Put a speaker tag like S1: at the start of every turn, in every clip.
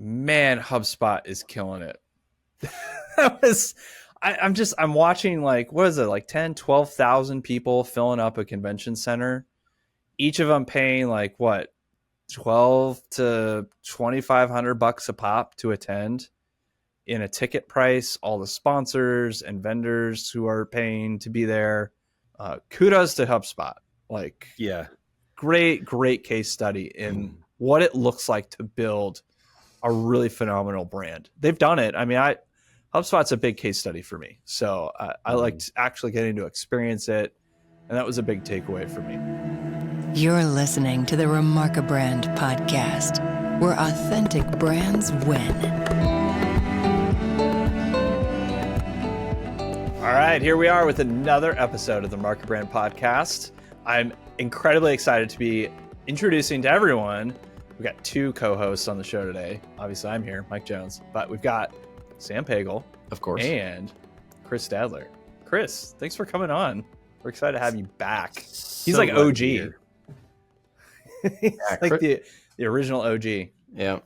S1: Man, HubSpot is killing it. I'm watching like, what is it? Like 10, 12,000 people filling up a convention center. Each of them paying like what, 12 to $2,500 a pop to attend in a ticket price, all the sponsors and vendors who are paying to be there. Kudos to HubSpot. Like,
S2: yeah,
S1: great case study in what it looks like to build a really phenomenal brand. They've done it. I mean, HubSpot's a big case study for me. So I liked actually getting to experience it. And that was a big takeaway for me.
S3: You're listening to the Remarkabrand podcast, where authentic brands win.
S1: All right, here we are with another episode of the Remarkabrand podcast. I'm incredibly excited to be introducing to everyone. We've got two co-hosts on the show today. Obviously, I'm here, Mike Jones, but we've got Sam Pagel,
S2: of course,
S1: and Chris Stadler. Chris, thanks for coming on. We're excited to have you back. He's like OG. He's like the original OG.
S2: Yeah.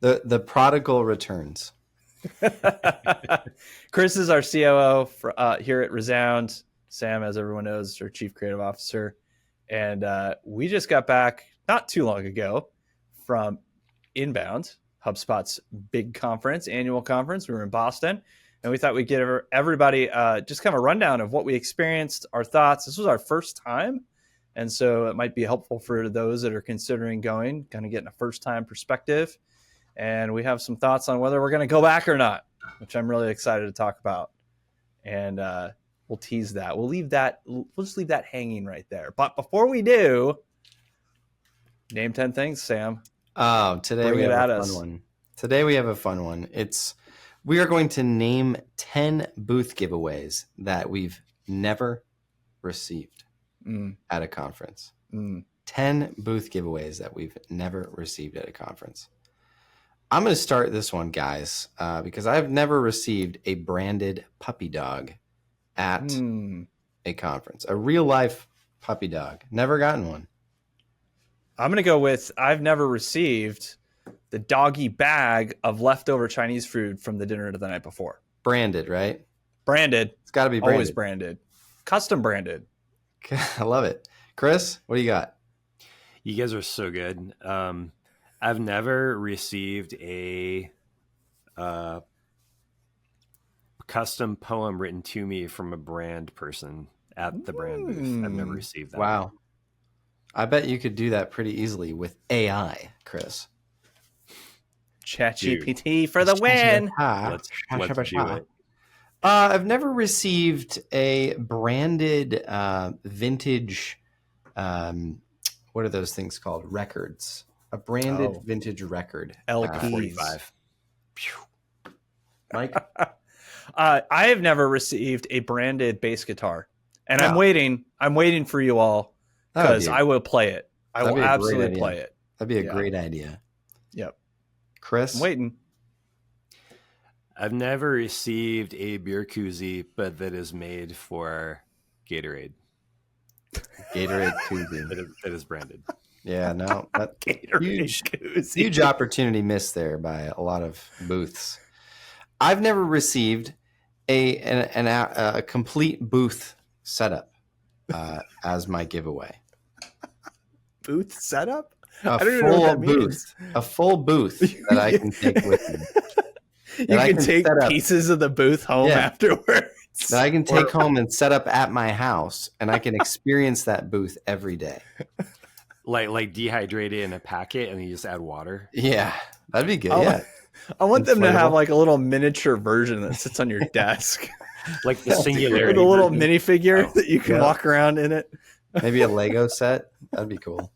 S2: The prodigal returns.
S1: Chris is our COO here at Resound. Sam, as everyone knows, is our Chief Creative Officer. And we just got back not too long ago from Inbound, HubSpot's big conference, annual conference. We were in Boston, and we thought we'd give everybody just kind of a rundown of what we experienced, our thoughts. This was our first time, and so it might be helpful for those that are considering going, kind of getting a first-time perspective. And we have some thoughts on whether we're going to go back or not, which I'm really excited to talk about. And we'll tease that. We'll just leave that hanging right there. But before we do, name 10 things, Sam.
S2: Oh, today we have a fun one. Today we have a fun one. We are going to name 10 booth giveaways that we've never received at a conference. 10 booth giveaways that we've never received at a conference. I'm going to start this one, guys, because I've never received a branded puppy dog at a conference. A real life puppy dog. Never gotten one.
S1: I'm going to go with I've never received the doggy bag of leftover Chinese food from the dinner the night before.
S2: Branded, right?
S1: Branded.
S2: It's got to be branded.
S1: Always branded. Custom branded.
S2: I love it. Chris, what do you got?
S4: You guys are so good. I've never received a custom poem written to me from a brand person at the brand booth. I've never received that.
S2: Wow. I bet you could do that pretty easily with AI, Chris.
S1: ChatGPT for the win.
S4: Let's do it.
S2: I've never received a branded vintage, what are those things called? Records. A branded vintage record.
S1: LP45.
S2: Mike?
S1: I have never received a branded bass guitar. And I'm waiting for you all because I will play it. I will absolutely play it.
S2: That'd be a great idea.
S1: Yep.
S2: Chris?
S1: I'm waiting.
S4: I've never received a beer koozie, but that is made for Gatorade.
S2: Gatorade koozie.
S4: That is branded.
S2: Yeah, no. That
S1: Gatorade
S2: huge opportunity missed there by a lot of booths. I've never received a complete booth setup as my giveaway.
S1: Booth setup?
S2: A full booth that I can take with me.
S1: You can take pieces of the booth home afterwards.
S2: That I can take home and set up at my house, and I can experience that booth every day.
S4: Like dehydrated in a packet, and you just add water.
S2: Yeah, that'd be good.
S1: I want them to have like a little miniature version that sits on your desk,
S4: like the Singularity,
S1: with a little minifigure that you can walk around in it.
S2: Maybe a Lego set. That'd be cool.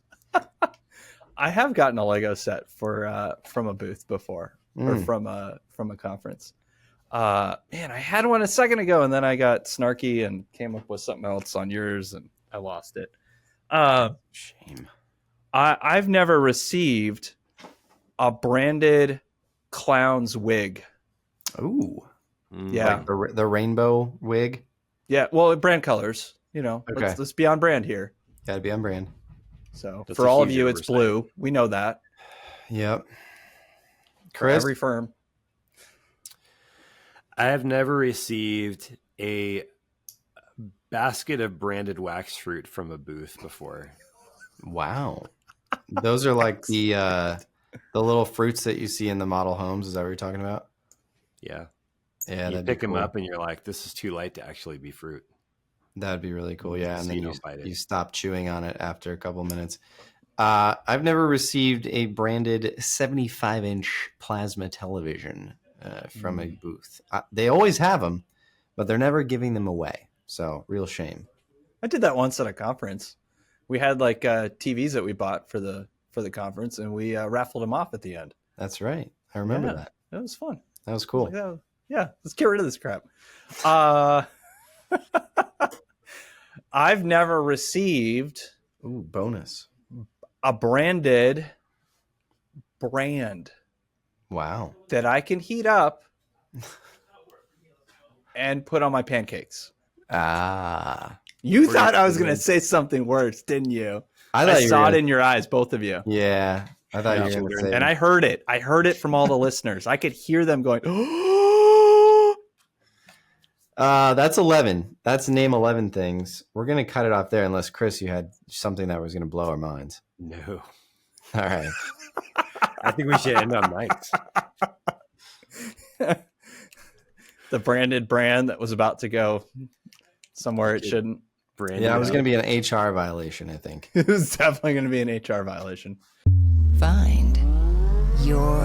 S1: I have gotten a Lego set from a booth before, or from a conference. Man, I had one a second ago, and then I got snarky and came up with something else on yours, and I lost it.
S2: Shame.
S1: I've never received a branded clown's wig.
S2: Ooh.
S1: Yeah.
S2: Like the rainbow wig?
S1: Yeah, well, brand colors,
S2: Okay.
S1: Let's be on brand here.
S2: Gotta be on brand.
S1: So
S4: That's
S1: for all of you,
S4: oversight.
S1: it's blue. We know that.
S2: Yep.
S1: for every firm.
S4: I have never received a basket of branded wax fruit from a booth before.
S2: Wow. Those are like the little fruits that you see in the model homes. Is that what you're talking about?
S4: Yeah.
S2: Yeah.
S4: You pick them up and you're like, this is too light to actually be fruit.
S2: That'd be really cool. Yeah. And
S4: So
S2: then
S4: bite it.
S2: you stop chewing on it after a couple minutes. I've never received a branded 75-inch plasma television from a booth. They always have them, but they're never giving them away. So real shame.
S1: I did that once at a conference. We had like TVs that we bought for the conference, and we raffled them off at the end.
S2: That's right. I remember that.
S1: That was fun.
S2: That was cool.
S1: Yeah, let's get rid of this crap. I've never received
S2: bonus.
S1: A branded brand.
S2: Wow.
S1: That I can heat up and put on my pancakes. You thought I was going to say something worse, didn't you? I saw it in your eyes, both of you.
S2: Yeah. I thought you were going to say
S1: and I heard it. I heard it from all the listeners. I could hear them going,
S2: that's 11. That's name 11 things. We're going to cut it off there unless, Chris, you had something that was going to blow our minds.
S4: No.
S2: All right.
S4: I think we should end on Mike's.
S1: The branded brand that was about to go somewhere it shouldn't.
S2: Yeah, it was going to be an HR violation, I think.
S1: It was definitely going to be an HR violation.
S3: Find your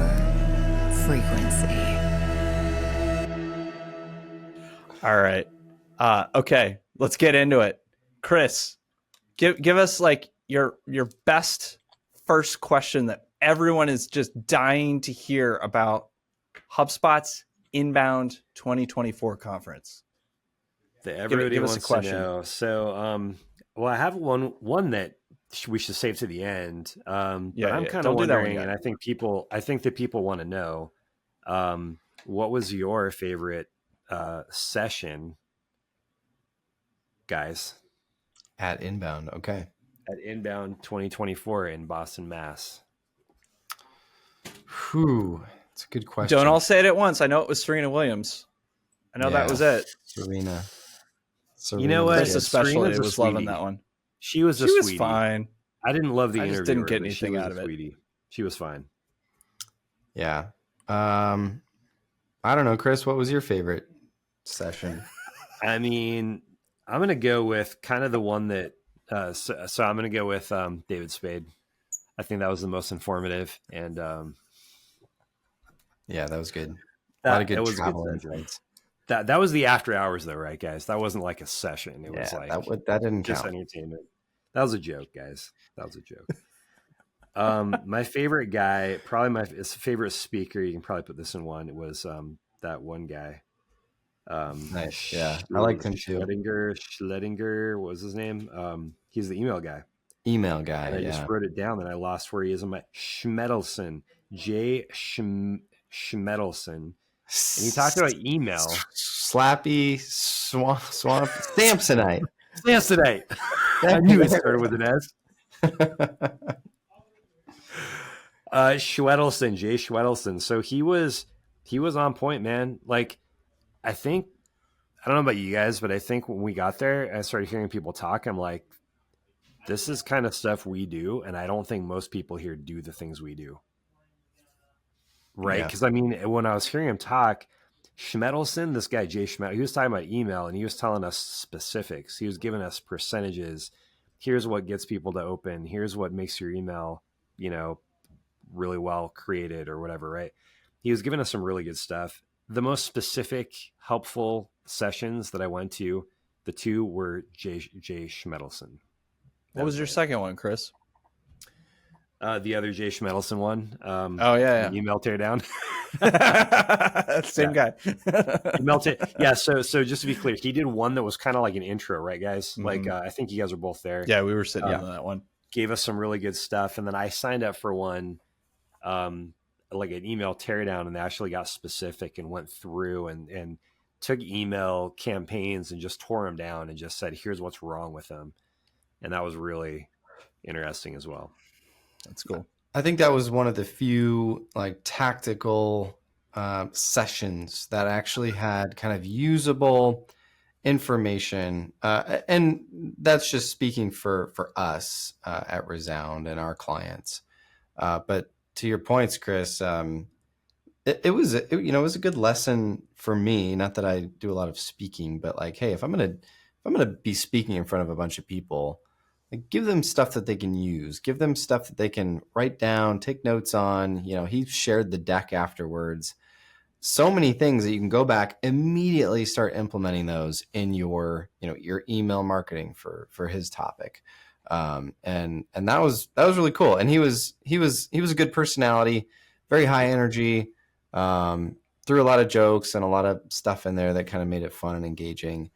S3: frequency.
S1: All right. Okay, let's get into it. Chris, give us like your best first question that everyone is just dying to hear about HubSpot's Inbound 2024 conference.
S4: That everybody wants to know. So, well, I have one that we should save to the end. But I'm kind of wondering, and I think that people want to know, what was your favorite session, guys?
S2: At Inbound, okay.
S4: At Inbound 2024 in Boston, Mass.
S2: Whew, it's a good question.
S1: Don't all say it at once. I know it was Serena Williams. I know that was it.
S2: Serena.
S4: You know what?
S1: Chris especially was loving that one.
S4: She was
S1: fine.
S4: I didn't love the interview.
S1: I just didn't get anything out of it.
S4: She was fine.
S2: Yeah. I don't know, Chris. What was your favorite session?
S4: I mean, I'm going to go with kind of the one that. So I'm going to go with David Spade. I think that was the most informative, and
S2: yeah, that was good. A lot of good travel insights.
S4: That was the after hours, though, right, guys? That wasn't like a session. It was like
S2: that didn't
S4: just
S2: count.
S4: Entertainment. That was a joke, guys. That was a joke. My favorite guy, probably my favorite speaker. You can probably put this in one. It was that one guy.
S2: Nice. Yeah, I liked him too.
S4: Schledinger. What was his name? He's the email guy.
S2: Email guy.
S4: And I just wrote it down, and I lost where he is. Schmedelson. J. Schmedelson. And he talked about email.
S2: Slappy swamp Samsonite.
S4: Samsonite. I knew it started with an S. Schwedelson, Jay Schwedelson. So he was on point, man. Like, I don't know about you guys, but I think when we got there, I started hearing people talk. I'm like, this is kind of stuff we do, and I don't think most people here do the things we do. Right? Because, I mean, when I was hearing him talk, Schmedelson, this guy, Jay Schmedel, he was talking about email, and he was telling us specifics. He was giving us percentages. Here's what gets people to open. Here's what makes your email, really well created or whatever, right? He was giving us some really good stuff. The most specific, helpful sessions that I went to, the two were Jay Schmedelson.
S1: What was your second one, Chris?
S4: The other Jay Schmedelson one. Email teardown.
S1: Same guy.
S4: Email yeah. So just to be clear, he did one that was kind of like an intro, right, guys? Mm-hmm. Like I think you guys were both there.
S1: Yeah, we were sitting on that one.
S4: Gave us some really good stuff, and then I signed up for one, like an email teardown, and they actually got specific and went through and took email campaigns and just tore them down and just said, "Here's what's wrong with them," and that was really interesting as well.
S1: That's cool.
S2: I think that was one of the few like tactical sessions that actually had kind of usable information, and that's just speaking for us at Resound and our clients. But to your points, Chris, it was it was a good lesson for me. Not that I do a lot of speaking, but like, hey, if I'm gonna be speaking in front of a bunch of people, like, give them stuff that they can use. Give them stuff that they can write down, take notes on. He shared the deck afterwards. So many things that you can go back immediately start implementing those in your your email marketing for his topic. And that was really cool. And he was a good personality, very high energy. Threw a lot of jokes and a lot of stuff in there that kind of made it fun and engaging.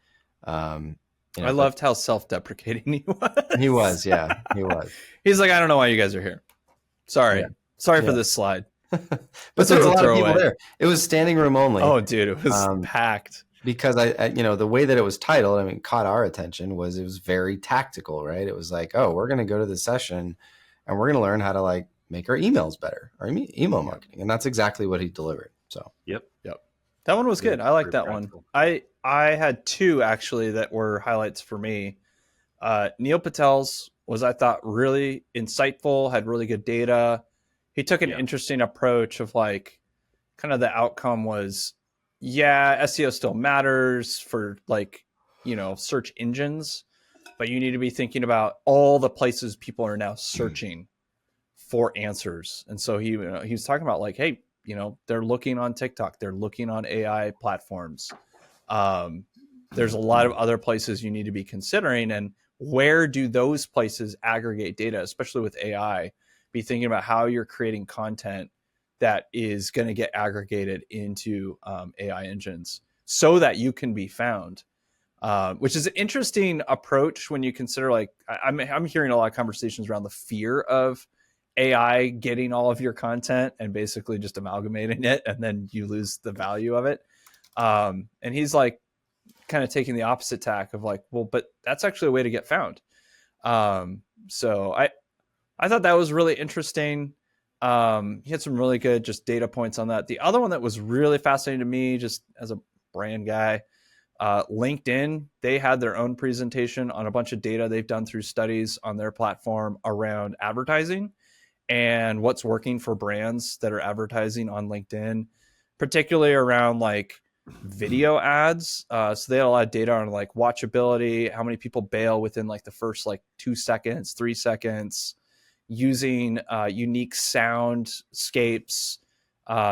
S1: I loved how self-deprecating he was.
S2: He was, yeah, he was.
S1: He's like, I don't know why you guys are here. Sorry for this slide.
S2: But there were a lot of people there. It was standing room only.
S1: Oh, dude, it was packed.
S2: Because I the way that it was titled, caught our attention was it was very tactical, right? It was like, oh, we're going to go to the session and we're going to learn how to like make our emails better, our email marketing, and that's exactly what he delivered. So
S4: yep,
S1: that one was good. I like that practical one. I had two actually that were highlights for me. Neil Patel's was, I thought, really insightful, had really good data. He took an interesting approach of like, kind of the outcome was, SEO still matters for like, search engines, but you need to be thinking about all the places people are now searching for answers. And so he was talking about like, hey, they're looking on TikTok, they're looking on AI platforms. There's a lot of other places you need to be considering, and where do those places aggregate data, especially with AI? Be thinking about how you're creating content that is going to get aggregated into AI engines so that you can be found, which is an interesting approach when you consider, like, I'm hearing a lot of conversations around the fear of AI getting all of your content and basically just amalgamating it, and then you lose the value of it. And he's like kind of taking the opposite tack of like, well, but that's actually a way to get found. So I thought that was really interesting. He had some really good just data points on that. The other one that was really fascinating to me, just as a brand guy, LinkedIn, they had their own presentation on a bunch of data they've done through studies on their platform around advertising and what's working for brands that are advertising on LinkedIn, particularly around like video ads. So they had a lot of data on like watchability, how many people bail within like the first like 2 seconds, 3 seconds, using unique soundscapes,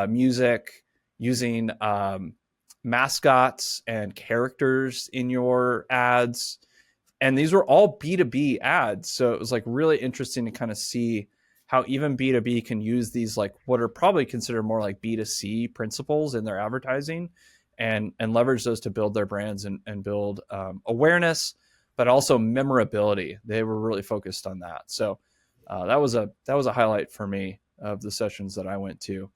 S1: music, using mascots and characters in your ads. And these were all B2B ads. So it was like really interesting to kind of see how even B2B can use these like what are probably considered more like B2C principles in their advertising and leverage those to build their brands and build awareness, but also memorability. They were really focused on that. So that was a highlight for me of the sessions that I went to.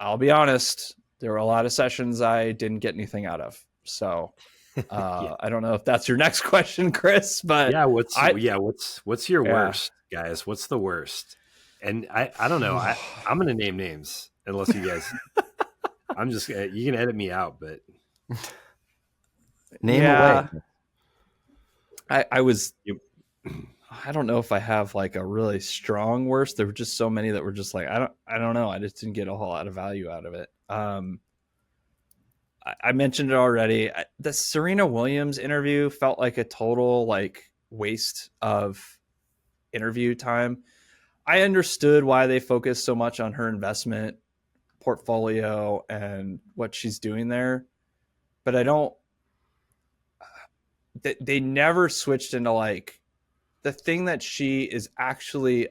S1: I'll be honest, there were a lot of sessions I didn't get anything out of. So I don't know if that's your next question, Chris, but
S4: what's your worst, guys? What's the worst? And I don't know. I'm going to name names unless you guys, I'm just, you can edit me out, but
S2: name away.
S1: I don't know if I have like a really strong worst. There were just so many that were just like, I don't know. I just didn't get a whole lot of value out of it. I mentioned it already. The Serena Williams interview felt like a total like waste of interview time. I understood why they focused so much on her investment portfolio and what she's doing there, but I don't. They never switched into like the thing that she is actually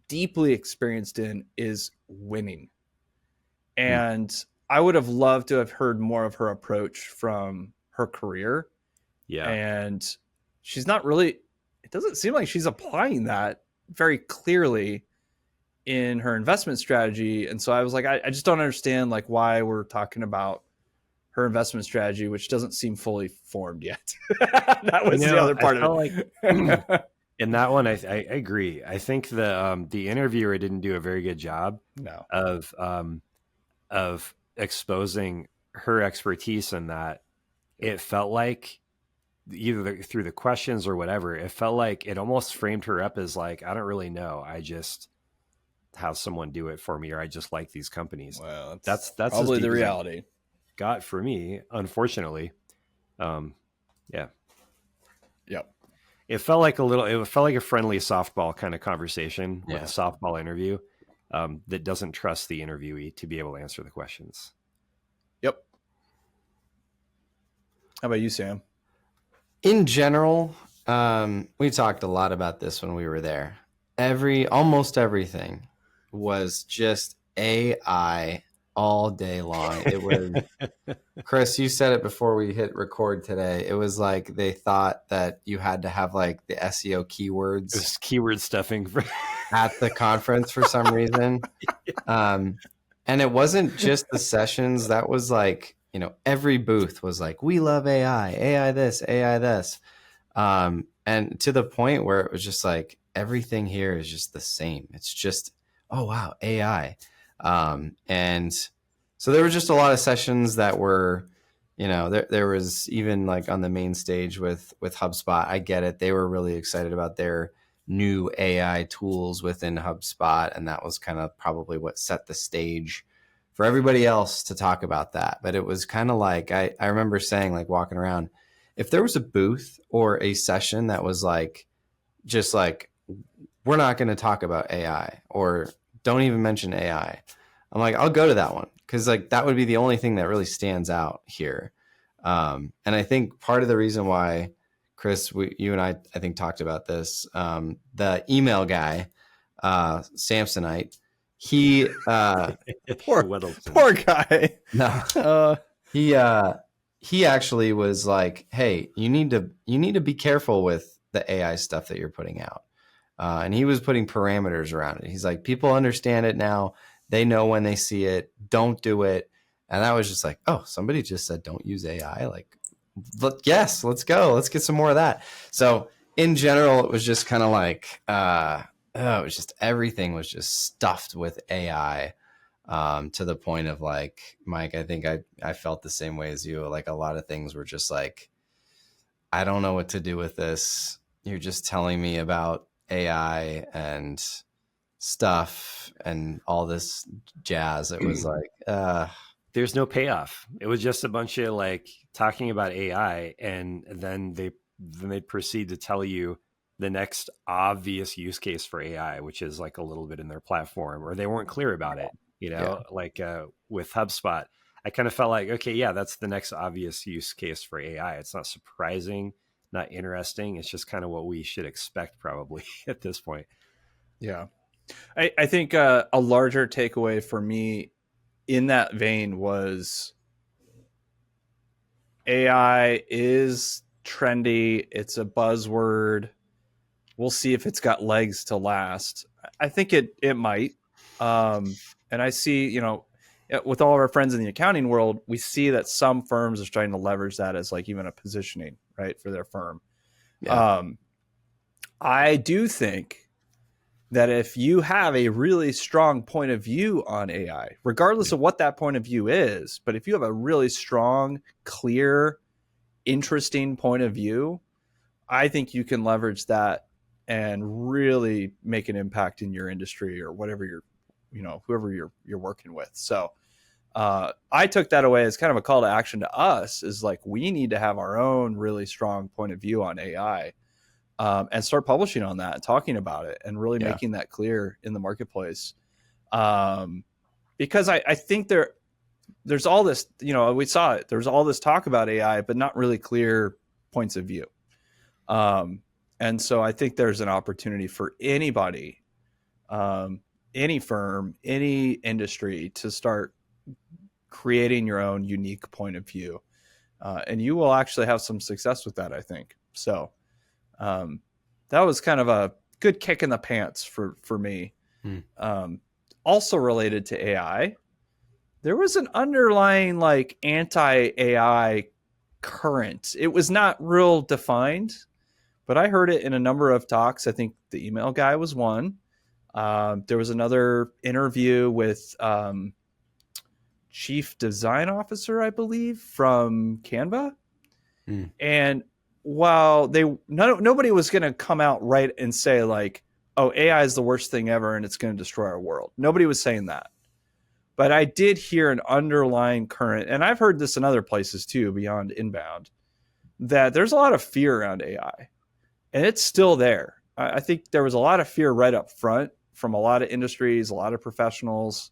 S1: deeply experienced in is winning. And I would have loved to have heard more of her approach from her career.
S4: Yeah.
S1: And she's not really, it doesn't seem like she's applying that very clearly in her investment strategy. And so I was like, I just don't understand like why we're talking about her investment strategy, which doesn't seem fully formed yet. That was the other part of it.
S4: In that one, I agree. I think the interviewer didn't do a very good job
S1: No.
S4: Of exposing her expertise in that. It felt like either through the questions or whatever, it felt like it almost framed her up as like, I don't really know. I just have someone do it for me, or I just like these companies.
S1: Well,
S4: that's
S1: probably the reality.
S4: Got for me, unfortunately. Yeah.
S1: Yep.
S4: It felt like a friendly softball kind of conversation with a softball interview that doesn't trust the interviewee to be able to answer the questions.
S1: Yep. How about you, Sam?
S2: In general, we talked a lot about this when we were there. Almost everything was just AI all day long. It was, Chris, you said it before we hit record today. It was like they thought that you had to have like the SEO keywords.
S4: It was keyword stuffing
S2: at the conference for some reason. And it wasn't just the sessions. That was like, every booth was like, we love AI this, AI this. And to the point where it was just like, everything here is just the same. It's just, oh, wow, AI. And so there was just a lot of sessions that were, there was even like on the main stage with HubSpot. I get it. They were really excited about their new AI tools within HubSpot. And that was kind of probably what set the stage for everybody else to talk about that. But it was kind of like, I remember saying, like, walking around, if there was a booth or a session that was like, just like, we're not going to talk about AI or don't even mention AI, I'm like, I'll go to that one. Cause like, that would be the only thing that really stands out here. And I think part of the reason why, Chris, you and I think talked about this, the email guy, Samsonite, he,
S1: poor guy.
S2: No, he actually was like, hey, you need to be careful with the AI stuff that you're putting out. And he was putting parameters around it. He's like, people understand it now. They know when they see it. Don't do it. And I was just like, oh, somebody just said, don't use AI. Like, yes, let's go. Let's get some more of that. So in general, it was just kind of like, it was just, everything was just stuffed with AI, to the point of like, Mike, I think I felt the same way as you. Like, a lot of things were just like, I don't know what to do with this. You're just telling me about AI and stuff and all this jazz. It was like,
S4: there's no payoff. It was just a bunch of like talking about AI, and then they proceed to tell you the next obvious use case for AI, which is like a little bit in their platform, or they weren't clear about it. Like with HubSpot, I kind of felt like, okay, yeah, that's the next obvious use case for AI. It's not surprising, not interesting. It's just kind of what we should expect probably at this point.
S1: Yeah. I think a larger takeaway for me in that vein was AI is trendy. It's a buzzword. We'll see if it's got legs to last. I think it might. And I see, with all of our friends in the accounting world, we see that some firms are starting to leverage that as like even a positioning, right, for their firm. Yeah. I do think that if you have a really strong point of view on AI, regardless of what that point of view is, but if you have a really strong, clear, interesting point of view, I think you can leverage that and really make an impact in your industry or whatever whoever you're working with. So I took that away as kind of a call to action to us, is like, we need to have our own really strong point of view on AI. And start publishing on that and talking about it and really making that clear in the marketplace. Because I think there's all this, we saw it, there's all this talk about AI, but not really clear points of view. And so I think there's an opportunity for anybody, any firm, any industry, to start creating your own unique point of view. And you will actually have some success with that, I think. So that was kind of a good kick in the pants for me. Also related to AI, there was an underlying like anti-AI current. It was not real defined, but I heard it in a number of talks. I think the email guy was one. There was another interview with chief design officer, I believe, from Canva. And while nobody was going to come out right and say like, oh, AI is the worst thing ever and it's going to destroy our world. Nobody was saying that. But I did hear an underlying current, and I've heard this in other places too, beyond inbound, that there's a lot of fear around AI. And it's still there. I think there was a lot of fear right up front from a lot of industries, a lot of professionals.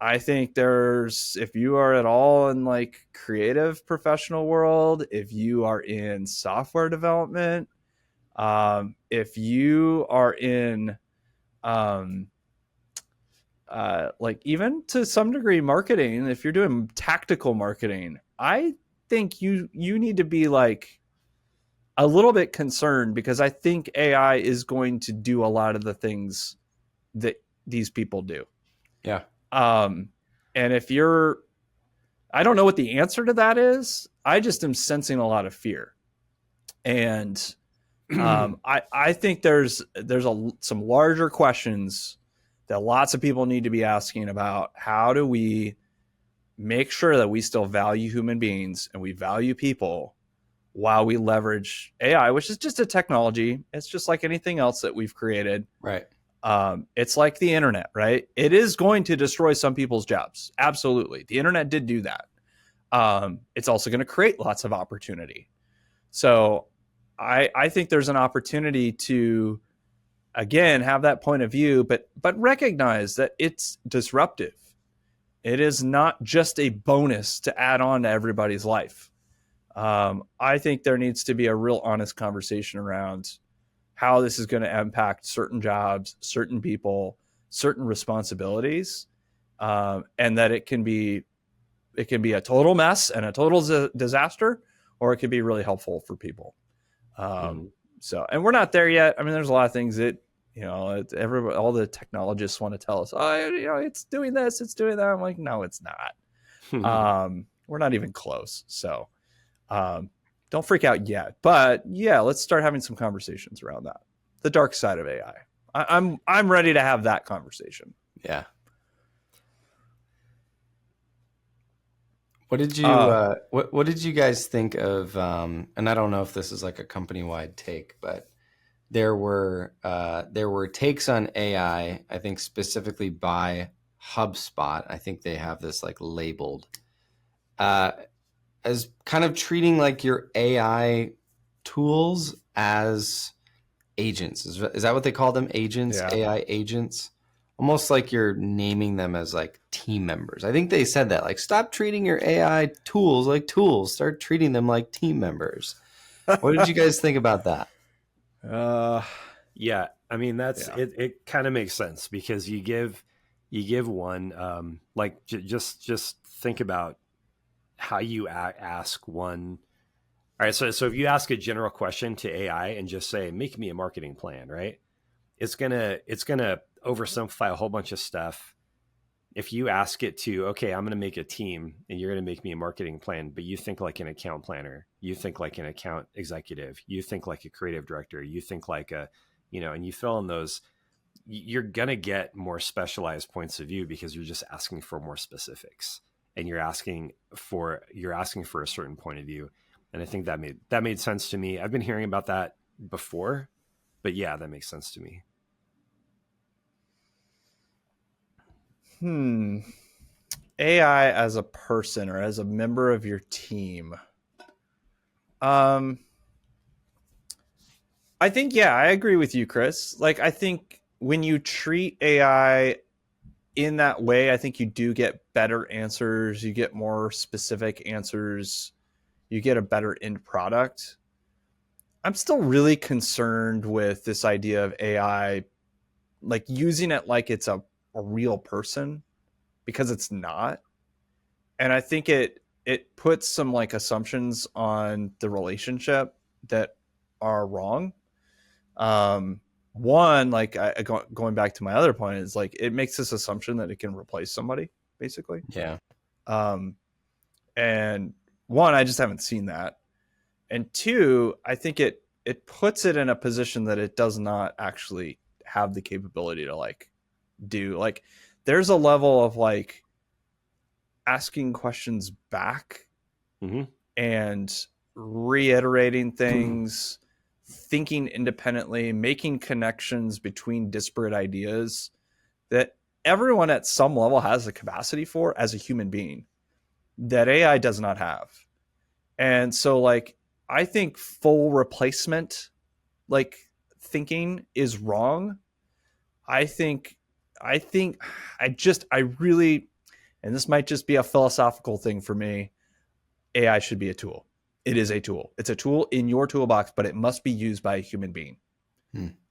S1: I think if you are at all in like creative professional world, if you are in software development, if you are in like even to some degree marketing, if you're doing tactical marketing, I think you need to be like a little bit concerned, because I think AI is going to do a lot of the things that these people do.
S2: Yeah.
S1: And if I don't know what the answer to that is. I just am sensing a lot of fear. And I think there's some larger questions that lots of people need to be asking about. How do we make sure that we still value human beings and we value people while we leverage AI, which is just a technology. It's just like anything else that we've created.
S2: Right.
S1: It's like the internet, right? It is going to destroy some people's jobs. Absolutely. The internet did do that. It's also going to create lots of opportunity. So I think there's an opportunity to, again, have that point of view, but recognize that it's disruptive. It is not just a bonus to add on to everybody's life. I think there needs to be a real honest conversation around how this is going to impact certain jobs, certain people, certain responsibilities, and that it can be a total mess and a total disaster, or it could be really helpful for people. So, and we're not there yet. I mean, there's a lot of things that, everybody, all the technologists want to tell us, it's doing this, it's doing that. I'm like, no, it's not. We're not even close. So, don't freak out yet, but yeah, let's start having some conversations around that. The dark side of AI. I'm ready to have that conversation.
S2: Yeah. What did you what did you guys think of? And I don't know if this is like a company-wide take, but there were takes on AI, I think specifically by HubSpot. I think they have this like labeled as kind of treating like your AI tools as agents. Is that what they call them? Agents, yeah. AI agents. Almost like you're naming them as like team members. I think they said that, like, stop treating your AI tools like tools. Start treating them like team members. What did you guys think about that?
S4: Yeah, I mean, it kind of makes sense, because you give one, like just think about how you ask one. All right. So if you ask a general question to AI and just say, make me a marketing plan, right? It's going to oversimplify a whole bunch of stuff. If you ask it to, okay, I'm going to make a team and you're going to make me a marketing plan, but you think like an account planner, you think like an account executive, you think like a creative director, you think like and you fill in those, you're going to get more specialized points of view, because you're just asking for more specifics, and you're asking for a certain point of view. And I think that made sense to me. I've been hearing about that before, but yeah, that makes sense to me.
S1: AI as a person or as a member of your team. I think, yeah, I agree with you, Chris. Like, I think when you treat AI in that way, I think you do get better answers. You get more specific answers. You get a better end product. I'm still really concerned with this idea of AI, like using it like it's a real person, because it's not. And I think it puts some like assumptions on the relationship that are wrong. One, like going back to my other point, is like it makes this assumption that it can replace somebody, basically.
S2: Yeah.
S1: And one, I just haven't seen that. And two, I think it it puts it in a position that it does not actually have the capability to like do. Like there's a level of like asking questions back and reiterating things, thinking independently, making connections between disparate ideas that everyone at some level has the capacity for as a human being that AI does not have. And so like, I think full replacement, like thinking is wrong. I really, and this might just be a philosophical thing for me, AI should be a tool. It is a tool. It's a tool in your toolbox, but it must be used by a human being.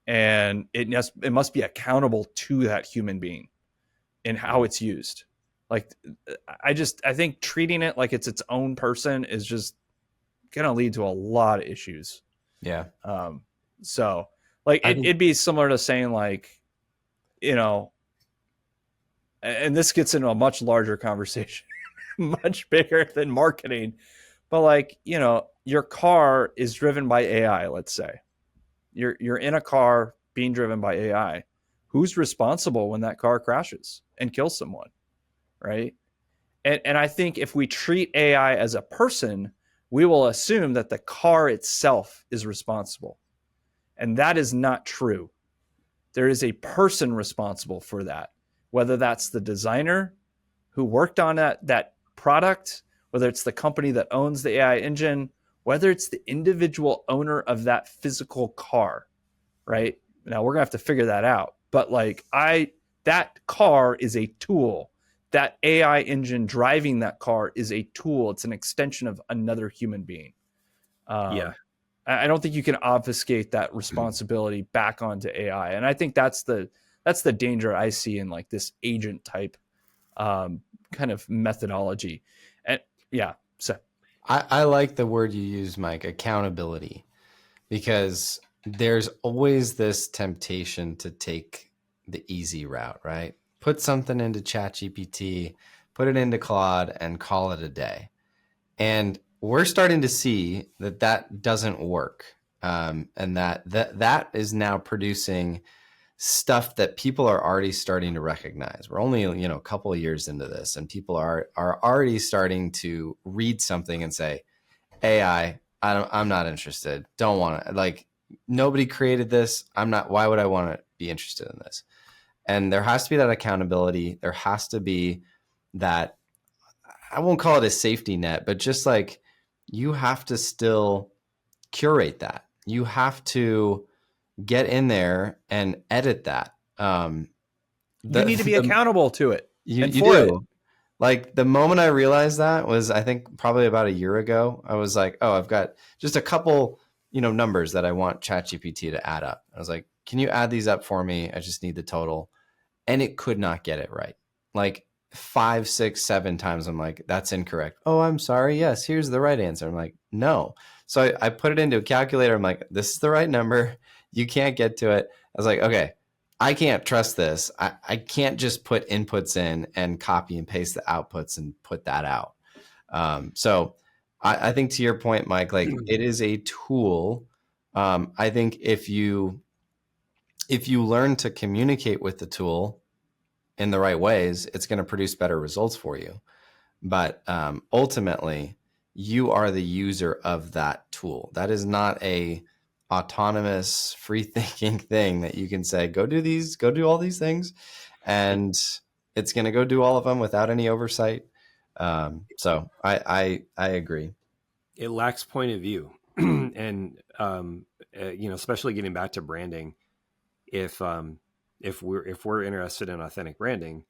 S1: And it must be accountable to that human being in how it's used. Like, I think treating it like it's its own person is just going to lead to a lot of issues.
S2: Yeah.
S1: So like it'd be similar to saying like, you know, and this gets into a much larger conversation, much bigger than marketing, but like, you know, your car is driven by AI. Let's say you're in a car being driven by AI. Who's responsible when that car crashes and kills someone? Right. And I think if we treat AI as a person, we will assume that the car itself is responsible. And that is not true. There is a person responsible for that, whether that's the designer who worked on that product, whether it's the company that owns the AI engine, whether it's the individual owner of that physical car, right? Now we're gonna have to figure that out. But like that car is a tool. That AI engine driving that car is a tool. It's an extension of another human being. I don't think you can obfuscate that responsibility back onto AI. And I think that's the danger I see in like this agent type kind of methodology. And yeah, so
S2: I like the word you use, Mike, accountability, because there's always this temptation to take the easy route, right? Put something into ChatGPT, put it into Claude, and call it a day. And we're starting to see that doesn't work, and that is now producing stuff that people are already starting to recognize. We're only a couple of years into this, and people are already starting to read something and say, AI, I'm not interested. Don't want to. Like, nobody created this. I'm not. Why would I want to be interested in this? And there has to be that accountability. There has to be that, I won't call it a safety net, but just like, you have to still curate that. You have to get in there and edit that.
S1: You need to be accountable to it.
S2: You do. Like, the moment I realized that was, I think, probably about a year ago. I was like, oh, I've got just a couple, numbers that I want ChatGPT to add up. I was like, can you add these up for me? I just need the total. And it could not get it right. Like 5, 6, 7 times. I'm like, that's incorrect. Oh, I'm sorry. Yes, here's the right answer. I'm like, no. So I put it into a calculator. I'm like, this is the right number. You can't get to it. I was like, okay, I can't trust this. I can't just put inputs in and copy and paste the outputs and put that out. So I think, to your point, Mike, like, it is a tool. I think if you learn to communicate with the tool in the right ways, it's going to produce better results for you. But ultimately, you are the user of that tool. That is not a autonomous, free-thinking thing that you can say, go do all these things, and it's going to go do all of them without any oversight. So I agree.
S4: It lacks point of view. And especially getting back to branding, if we're interested in authentic branding,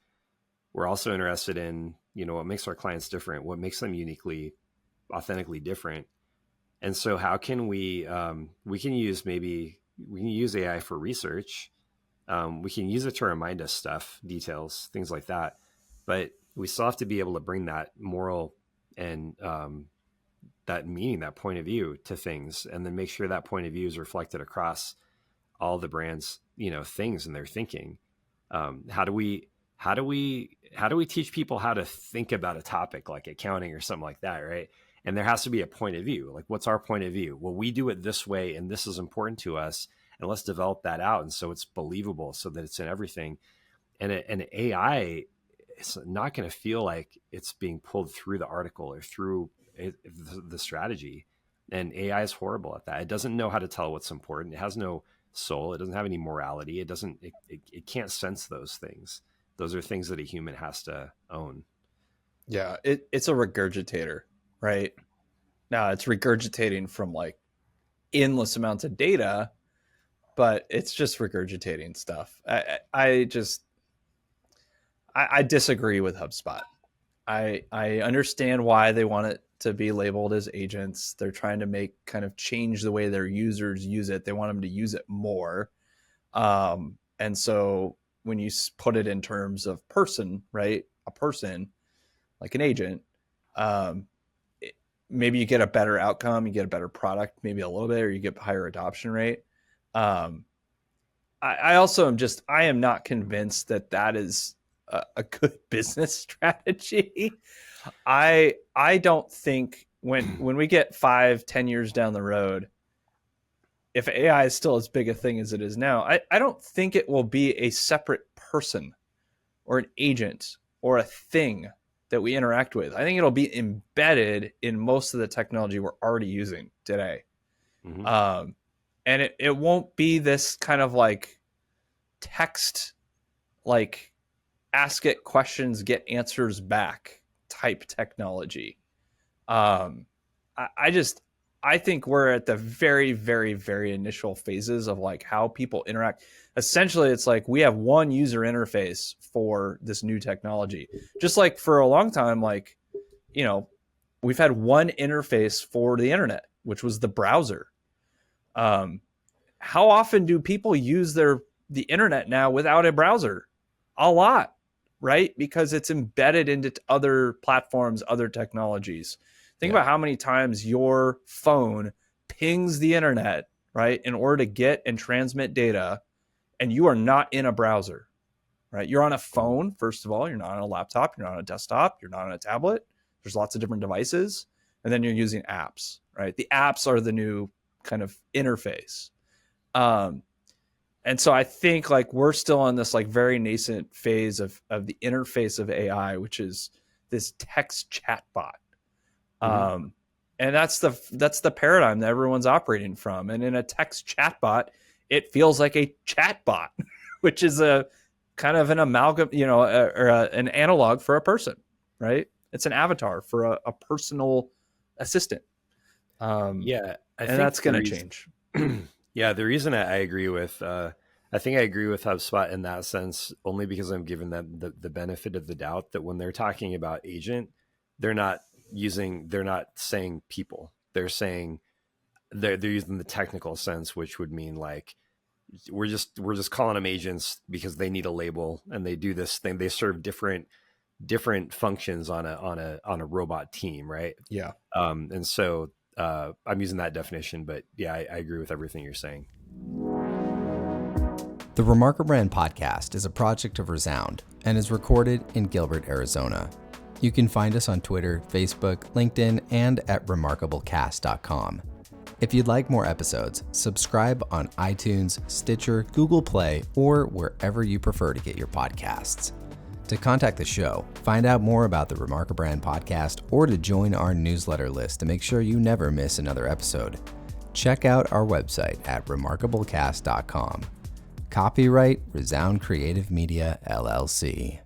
S4: we're also interested in, what makes our clients different, what makes them uniquely, authentically different. And so how can we can use AI for research. We can use it to remind us stuff, details, things like that. But we still have to be able to bring that moral and that meaning, that point of view to things, and then make sure that point of view is reflected across all the brands, things in their thinking. How do we teach people how to think about a topic like accounting or something like that, right? And there has to be a point of view. Like, what's our point of view? Well, we do it this way, and this is important to us, and let's develop that out. And so it's believable, so that it's in everything. And an AI, it's not going to feel like it's being pulled through the article or through the strategy. And AI is horrible at that. It doesn't know how to tell what's important. It has no soul. It doesn't have any morality. It can't sense those things. Those are things that a human has to own.
S1: Yeah, it's a regurgitator, right? Now it's regurgitating from like endless amounts of data, but it's just regurgitating stuff. I disagree with HubSpot. I understand why they want it to be labeled as agents. They're trying to kind of change the way their users use it. They want them to use it more. And so when you put it in terms of person, right? A person like an agent, maybe you get a better outcome, you get a better product, maybe a little bit, or you get higher adoption rate. I also I am not convinced that is a good business strategy. I don't think when we get 5-10 years down the road, if AI is still as big a thing as it is now, I don't think it will be a separate person or an agent or a thing that we interact with. I think it'll be embedded in most of the technology we're already using today. Mm-hmm. And it won't be this kind of like text, like ask it questions, get answers back type technology. I think we're at the very, very, very initial phases of like how people interact. Essentially, it's like we have one user interface for this new technology. Just like for a long time, like, you know, we've had one interface for the internet, which was the browser. How often do people use the internet now without a browser? A lot, right? Because it's embedded into other platforms, other technologies. Think about how many times your phone pings the internet, right, in order to get and transmit data, and you are not in a browser, right? You're on a phone, first of all. You're not on a laptop. You're not on a desktop. You're not on a tablet. There's lots of different devices. And then you're using apps, right? The apps are the new kind of interface. And so I think like we're still on this like very nascent phase of the interface of AI, which is this text chatbot. Mm-hmm. And that's the paradigm that everyone's operating from. And in a text chatbot, it feels like a chatbot, which is a kind of an amalgam, you know, or an analog for a person, right? It's an avatar for a personal assistant. I think that's going to change.
S4: Yeah, the reason I agree with, I think I agree with HubSpot in that sense, only because I'm giving them the benefit of the doubt that when they're talking about agent, they're not saying people. They're saying they're using the technical sense, which would mean like we're just calling them agents because they need a label and they do this thing. They serve different functions on a robot team, right?
S1: Yeah.
S4: And so I'm using that definition, but yeah, I agree with everything you're saying.
S2: The Remarkabrand podcast is a project of Resound and is recorded in Gilbert, Arizona. You can find us on Twitter, Facebook, LinkedIn, and at remarkablecast.com. If you'd like more episodes, subscribe on iTunes, Stitcher, Google Play, or wherever you prefer to get your podcasts. To contact the show, find out more about the Remarkabrand podcast, or to join our newsletter list to make sure you never miss another episode, check out our website at remarkablecast.com. Copyright Resound Creative Media, LLC.